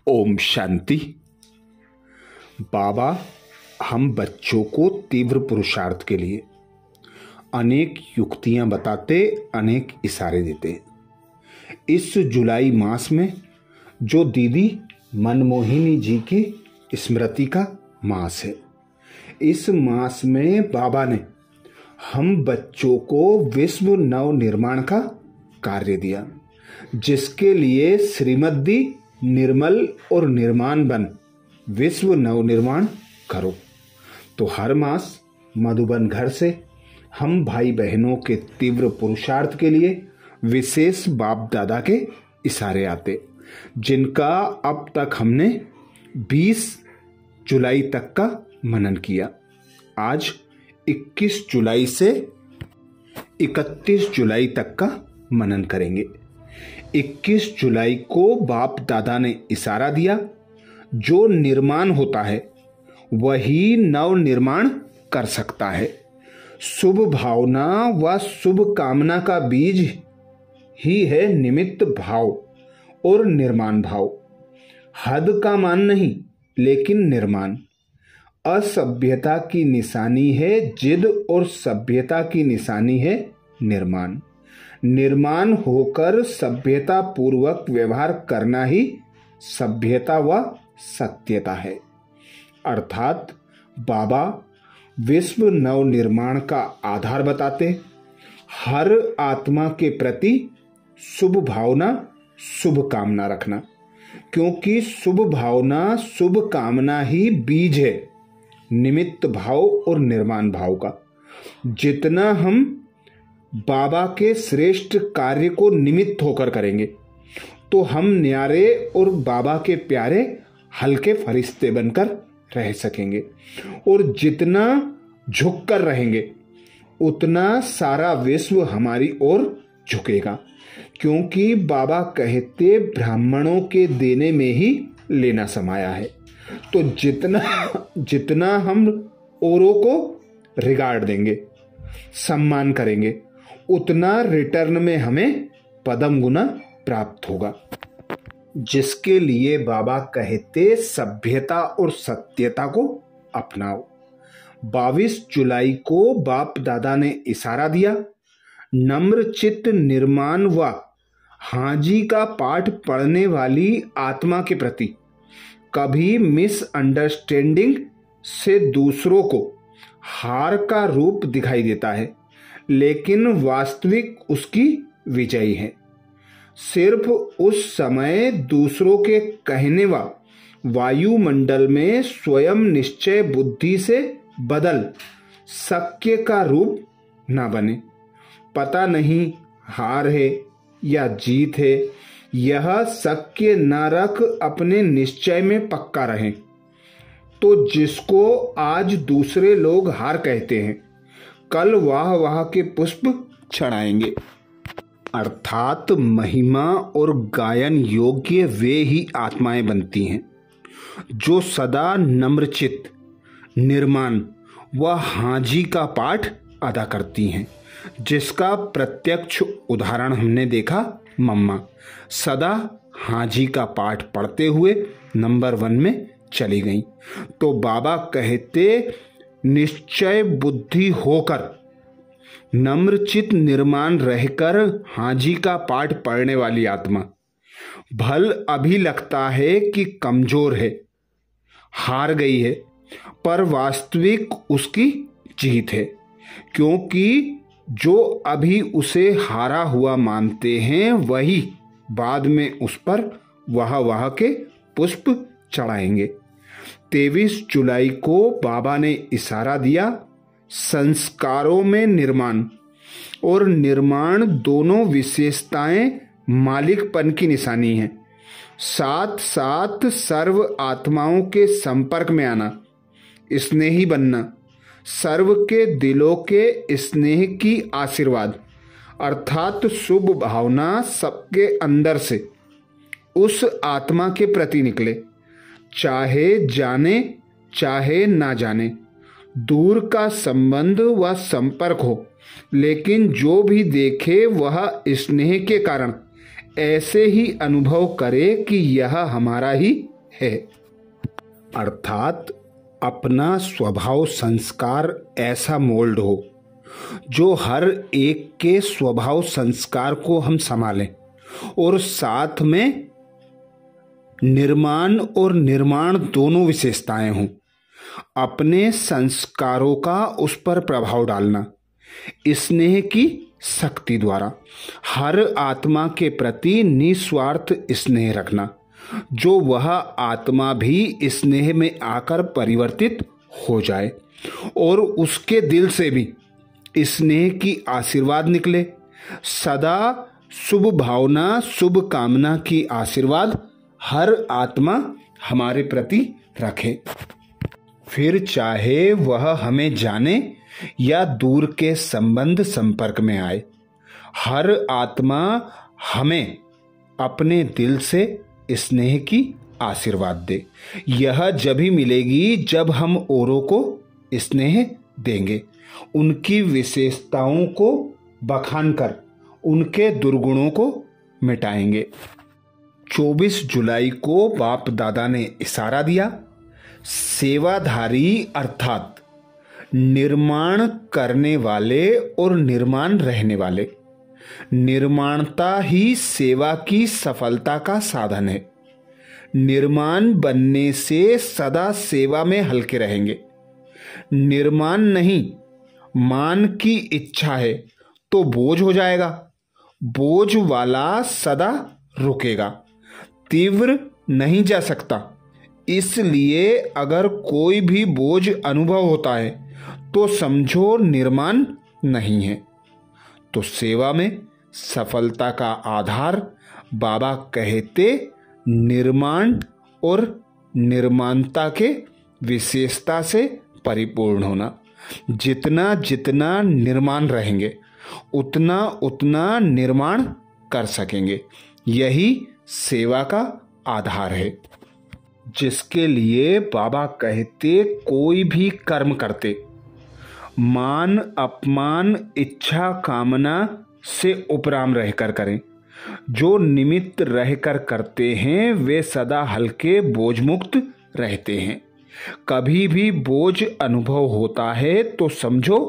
ओम शांति। बाबा हम बच्चों को तीव्र पुरुषार्थ के लिए अनेक युक्तियां बताते, अनेक इशारे देते। इस जुलाई मास में जो दीदी मनमोहिनी जी की स्मृति का मास है, इस मास में बाबा ने हम बच्चों को विश्व नव निर्माण का कार्य दिया, जिसके लिए श्रीमद्दी निर्मल और निर्माण बन विश्व नव निर्माण करो। तो हर मास मधुबन घर से हम भाई बहनों के तीव्र पुरुषार्थ के लिए विशेष बाप दादा के इशारे आते, जिनका अब तक हमने 20 जुलाई तक का मनन किया। आज 21 जुलाई से 31 जुलाई तक का मनन करेंगे। 21 जुलाई को बाप दादा ने इशारा दिया, जो निर्माण होता है वही नव निर्माण कर सकता है। शुभ भावना व शुभ कामना का बीज ही है निमित्त भाव और निर्माण भाव। हद का मान नहीं, लेकिन निर्माण। असभ्यता की निशानी है जिद और सभ्यता की निशानी है निर्माण। निर्माण होकर सभ्यता पूर्वक व्यवहार करना ही सभ्यता व सत्यता है। अर्थात बाबा विश्व नव निर्माण का आधार बताते। हर आत्मा के प्रति शुभ भावना, शुभ कामना रखना, क्योंकि शुभ भावना, शुभ कामना ही बीज है निमित्त भाव और निर्माण भाव का। जितना हम बाबा के श्रेष्ठ कार्य को निमित्त होकर करेंगे, तो हम न्यारे और बाबा के प्यारे हल्के फरिश्ते बनकर रह सकेंगे। और जितना झुक कर रहेंगे, उतना सारा विश्व हमारी ओर झुकेगा, क्योंकि बाबा कहते ब्राह्मणों के देने में ही लेना समाया है। तो जितना हम औरों को रिगार्ड देंगे, सम्मान करेंगे, उतना रिटर्न में हमें पदम गुना प्राप्त होगा। जिसके लिए बाबा कहते सभ्यता और सत्यता को अपनाओ। 22 जुलाई को बाप दादा ने इशारा दिया, नम्र चित्त निर्माण व हाजी का पाठ पढ़ने वाली आत्मा के प्रति कभी मिसअंडरस्टैंडिंग से दूसरों को हार का रूप दिखाई देता है, लेकिन वास्तविक उसकी विजयी है। सिर्फ उस समय दूसरों के कहने व वायुमंडल में स्वयं निश्चय बुद्धि से बदल सत्य का रूप न बने। पता नहीं हार है या जीत है, यह सत्य न रख अपने निश्चय में पक्का रहे। तो जिसको आज दूसरे लोग हार कहते हैं, कल वाह के पुष्प चढ़ाएंगे। अर्थात महिमा और गायन योग्य वे ही आत्माएं बनती हैं जो सदा नम्रचित्त, निर्माण व हाजी का पाठ अदा करती हैं, जिसका प्रत्यक्ष उदाहरण हमने देखा। मम्मा सदा हाजी का पाठ पढ़ते हुए नंबर 1 में चली गई। तो बाबा कहते निश्चय बुद्धि होकर, नम्रचित निर्माण रहकर हाजी का पाठ पढ़ने वाली आत्मा भल अभी लगता है कि कमजोर है, हार गई है, पर वास्तविक उसकी जीत है, क्योंकि जो अभी उसे हारा हुआ मानते हैं वही बाद में उस पर वाह के पुष्प चढ़ाएंगे। 23 जुलाई को बाबा ने इशारा दिया, संस्कारों में निर्माण और निर्माण दोनों विशेषताएं मालिकपन की निशानी हैं। साथ साथ सर्व आत्माओं के संपर्क में आना, स्नेही बनना, सर्व के दिलों के स्नेह की आशीर्वाद, अर्थात शुभ भावना सबके अंदर से उस आत्मा के प्रति निकले, चाहे जाने चाहे ना जाने। दूर का संबंध व संपर्क हो, लेकिन जो भी देखे वह स्नेह के कारण ऐसे ही अनुभव करे कि यह हमारा ही है। अर्थात अपना स्वभाव संस्कार ऐसा मोल्ड हो जो हर एक के स्वभाव संस्कार को हम संभालें और साथ में निर्माण और निर्माण दोनों विशेषताएं हों। अपने संस्कारों का उस पर प्रभाव डालना स्नेह की शक्ति द्वारा हर आत्मा के प्रति निस्वार्थ स्नेह रखना, जो वह आत्मा भी स्नेह में आकर परिवर्तित हो जाए और उसके दिल से भी स्नेह की आशीर्वाद निकले। सदा शुभ भावना शुभ कामना की आशीर्वाद हर आत्मा हमारे प्रति रखे, फिर चाहे वह हमें जाने या दूर के संबंध संपर्क में आए। हर आत्मा हमें अपने दिल से स्नेह की आशीर्वाद दे। यह जब ही मिलेगी जब हम औरों को स्नेह देंगे, उनकी विशेषताओं को बखान कर उनके दुर्गुणों को मिटाएंगे। 24 जुलाई को बाप दादा ने इशारा दिया। सेवाधारी अर्थात निर्माण करने वाले और निर्माण रहने वाले। निर्माणता ही सेवा की सफलता का साधन है। निर्माण बनने से सदा सेवा में हल्के रहेंगे। निर्माण नहीं, मान की इच्छा है तो बोझ हो जाएगा। बोझ वाला सदा रुकेगा, तीव्र नहीं जा सकता। इसलिए अगर कोई भी बोझ अनुभव होता है तो समझो निर्माण नहीं है। तो सेवा में सफलता का आधार बाबा कहते निर्माण और निर्माणता के विशेषता से परिपूर्ण होना। जितना जितना निर्माण रहेंगे उतना उतना निर्माण कर सकेंगे। यही सेवा का आधार है, जिसके लिए बाबा कहते कोई भी कर्म करते मान अपमान इच्छा कामना से उपराम रहकर करें। जो निमित्त रहकर करते हैं वे सदा हल्के बोझ मुक्त रहते हैं। कभी भी बोझ अनुभव होता है तो समझो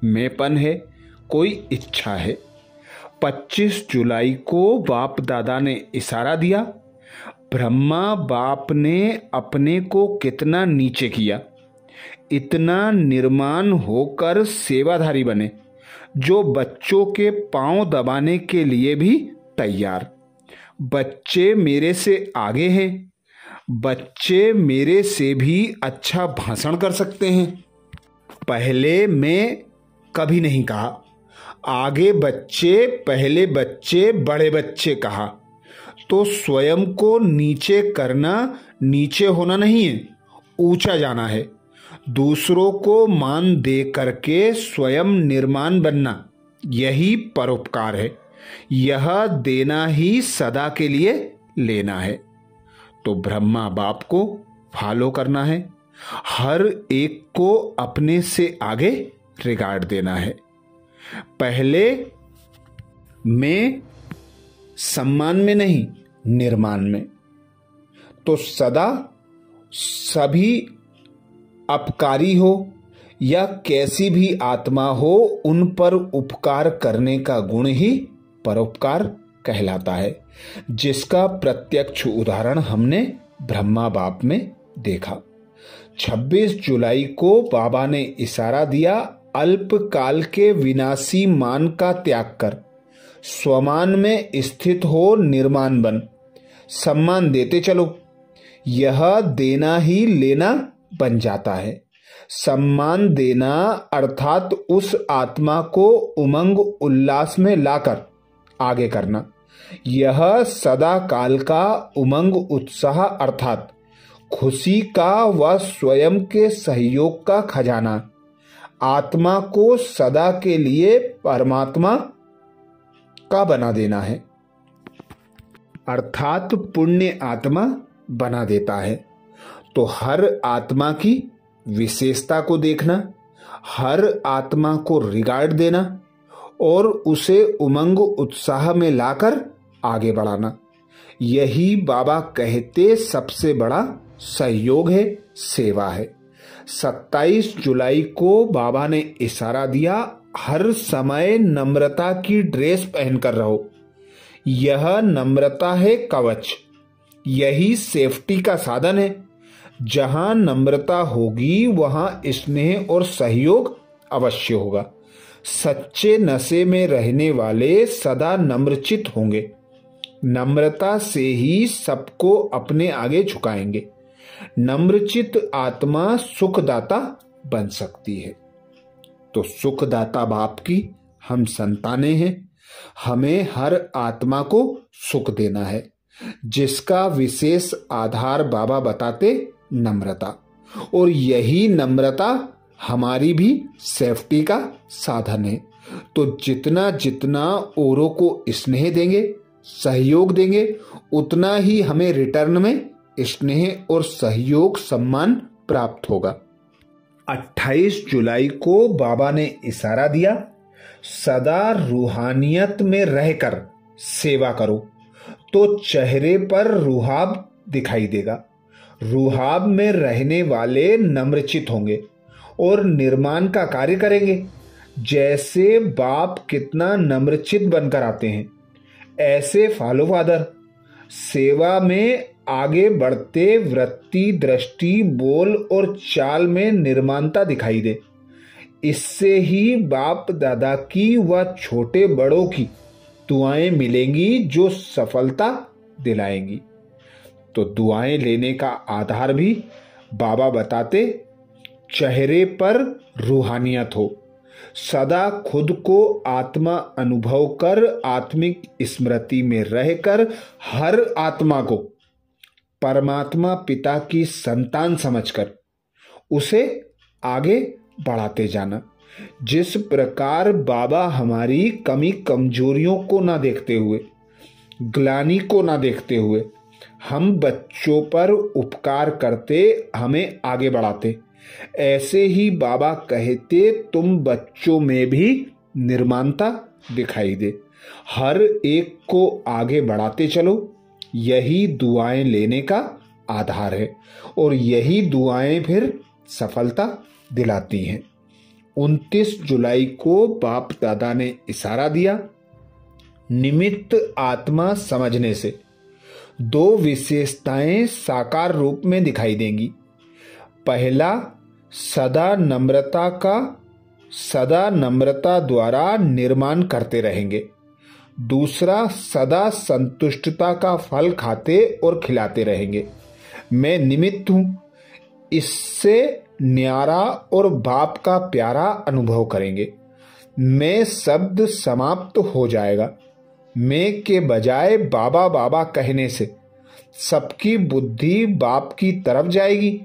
मैंपन है, कोई इच्छा है। 25 जुलाई को बाप दादा ने इशारा दिया। ब्रह्मा बाप ने अपने को कितना नीचे किया, इतना निर्माण होकर सेवाधारी बने, जो बच्चों के पांव दबाने के लिए भी तैयार। बच्चे मेरे से आगे हैं, बच्चे मेरे से भी अच्छा भाषण कर सकते हैं। पहले मैं कभी नहीं कहा, आगे बच्चे पहले बच्चे बड़े बच्चे कहा। तो स्वयं को नीचे करना नीचे होना नहीं है, ऊंचा जाना है। दूसरों को मान दे करके स्वयं निर्माण बनना, यही परोपकार है। यह देना ही सदा के लिए लेना है। तो ब्रह्मा बाप को फॉलो करना है, हर एक को अपने से आगे रिगार्ड देना है। पहले मैं सम्मान में नहीं, निर्माण में। तो सदा सभी अपकारी हो या कैसी भी आत्मा हो, उन पर उपकार करने का गुण ही परोपकार कहलाता है, जिसका प्रत्यक्ष उदाहरण हमने ब्रह्मा बाप में देखा। 26 जुलाई को बाबा ने इशारा दिया, अल्पकाल के विनाशी मान का त्याग कर स्वमान में स्थित हो निर्माण बन। सम्मान देते चलो, यह देना ही लेना बन जाता है। सम्मान देना अर्थात उस आत्मा को उमंग उल्लास में लाकर आगे करना। यह सदा काल का उमंग उत्साह अर्थात खुशी का व स्वयं के सहयोग का खजाना आत्मा को सदा के लिए परमात्मा का बना देना है, अर्थात पुण्य आत्मा बना देता है। तो हर आत्मा की विशेषता को देखना, हर आत्मा को रिगार्ड देना और उसे उमंग उत्साह में लाकर आगे बढ़ाना, यही बाबा कहते सबसे बड़ा सहयोग है, सेवा है। 27 जुलाई को बाबा ने इशारा दिया, हर समय नम्रता की ड्रेस पहनकर रहो। यह नम्रता है कवच, यही सेफ्टी का साधन है। जहां नम्रता होगी वहां स्नेह और सहयोग अवश्य होगा। सच्चे नशे में रहने वाले सदा नम्रचित होंगे। नम्रता से ही सबको अपने आगे झुकाएंगे। नम्रचित आत्मा सुखदाता बन सकती है। तो सुखदाता बाप की हम संतानें हैं। हमें हर आत्मा को सुख देना है, जिसका विशेष आधार बाबा बताते नम्रता। और यही नम्रता हमारी भी सेफ्टी का साधन है। तो जितना जितना औरों को स्नेह देंगे, सहयोग देंगे, उतना ही हमें रिटर्न में स्नेह और सहयोग सम्मान प्राप्त होगा। 28 जुलाई को बाबा ने इशारा दिया, सदा रूहानियत में रहकर सेवा करो तो चेहरे पर रूहाब दिखाई देगा। रूहाब में रहने वाले नम्रचित होंगे और निर्माण का कार्य करेंगे। जैसे बाप कितना नम्रचित बनकर आते हैं, ऐसे फॉलो फादर सेवा में आगे बढ़ते वृत्ति, दृष्टि, बोल और चाल में निर्माणता दिखाई दे। इससे ही बाप दादा की व छोटे बड़ों की दुआएं मिलेंगी जो सफलता दिलाएंगी। तो दुआएं लेने का आधार भी बाबा बताते, चेहरे पर रूहानियत हो, सदा खुद को आत्मा अनुभव कर आत्मिक स्मृति में रहकर हर आत्मा को परमात्मा पिता की संतान समझकर उसे आगे बढ़ाते जाना। जिस प्रकार बाबा हमारी कमी कमजोरियों को ना देखते हुए, ग्लानि को ना देखते हुए हम बच्चों पर उपकार करते, हमें आगे बढ़ाते, ऐसे ही बाबा कहते तुम बच्चों में भी निर्माणता दिखाई दे। हर एक को आगे बढ़ाते चलो। यही दुआएं लेने का आधार है और यही दुआएं फिर सफलता दिलाती हैं। 29 जुलाई को बाप दादा ने इशारा दिया, निमित्त आत्मा समझने से 2 विशेषताएं साकार रूप में दिखाई देंगी। पहला, सदा नम्रता द्वारा निर्माण करते रहेंगे। दूसरा, सदा संतुष्टता का फल खाते और खिलाते रहेंगे। मैं निमित्त हूं, इससे न्यारा और बाप का प्यारा अनुभव करेंगे। मैं शब्द समाप्त हो जाएगा। मैं के बजाय बाबा बाबा कहने से सबकी बुद्धि बाप की तरफ जाएगी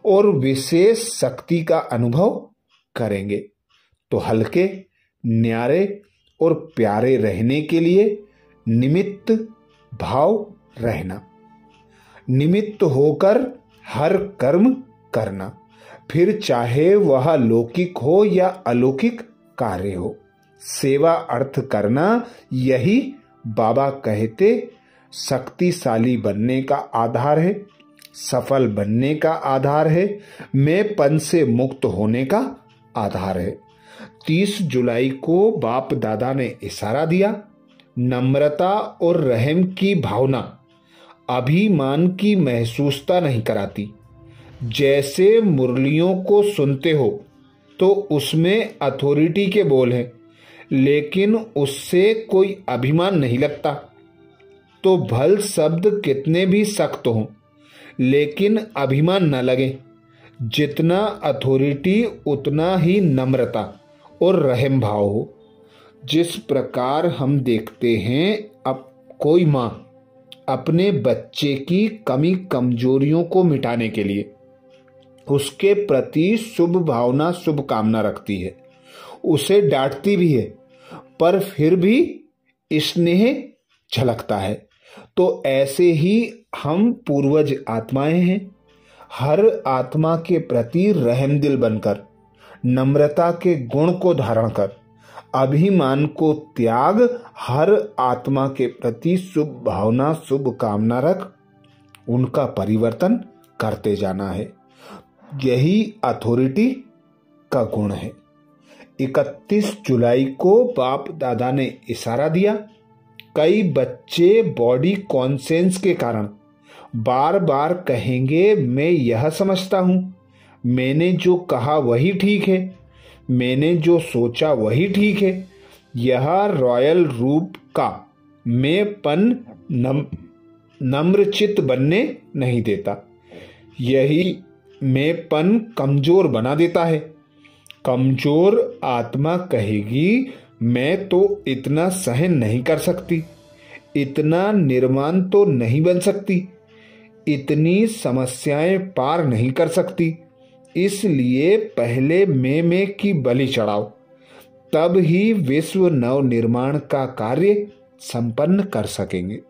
और विशेष शक्ति का अनुभव करेंगे। तो हल्के, न्यारे और प्यारे रहने के लिए निमित्त भाव रहना, निमित्त होकर हर कर्म करना, फिर चाहे वह लौकिक हो या अलौकिक कार्य हो। सेवा अर्थ करना, यही बाबा कहते शक्तिशाली बनने का आधार है, सफल बनने का आधार है, मैंपन से मुक्त होने का आधार है। 30 जुलाई को बाप दादा ने इशारा दिया, नम्रता और रहम की भावना अभिमान की महसूसता नहीं कराती। जैसे मुरलियों को सुनते हो तो उसमें अथॉरिटी के बोल हैं, लेकिन उससे कोई अभिमान नहीं लगता। तो भल शब्द कितने भी सख्त हों, लेकिन अभिमान न लगे। जितना अथॉरिटी उतना ही नम्रता और रहम भाव हो। जिस प्रकार हम देखते हैं, अब कोई माँ अपने बच्चे की कमी कमजोरियों को मिटाने के लिए उसके प्रति शुभ भावना, शुभ कामना रखती है, उसे डांटती भी है, पर फिर भी स्नेह झलकता है। तो ऐसे ही हम पूर्वज आत्माएं हैं। हर आत्मा के प्रति रहमदिल बनकर, नम्रता के गुण को धारण कर अभिमान को त्याग, हर आत्मा के प्रति शुभ भावना, शुभ कामना रख उनका परिवर्तन करते जाना है। यही अथॉरिटी का गुण है। 31 जुलाई को बाप दादा ने इशारा दिया। कई बच्चे बॉडी कॉन्सेंस के कारण बार बार कहेंगे, मैं यह समझता हूं, मैंने जो कहा वही ठीक है, मैंने जो सोचा वही ठीक है। यह रॉयल रूप का मैंपन नम्रचित्त बनने नहीं देता। यही मैंपन कमजोर बना देता है। कमजोर आत्मा कहेगी, मैं तो इतना सहन नहीं कर सकती, इतना निर्माण तो नहीं बन सकती, इतनी समस्याएं पार नहीं कर सकती, इसलिए पहले मैं की बलि चढ़ाओ, तब ही विश्व नव निर्माण का कार्य संपन्न कर सकेंगे।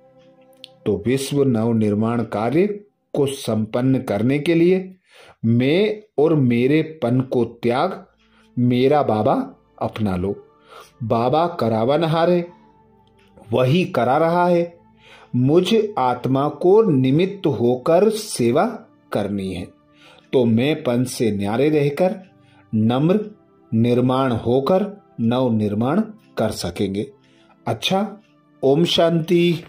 तो विश्व नव निर्माण कार्य को संपन्न करने के लिए मैं और मेरे पन को त्याग मेरा बाबा अपना लो। बाबा करावनहार, वही करा रहा है। मुझ आत्मा को निमित्त होकर सेवा करनी है। तो मैं पन से न्यारे रहकर नम्र निर्माण होकर नव निर्माण कर सकेंगे। अच्छा, ओम शांति।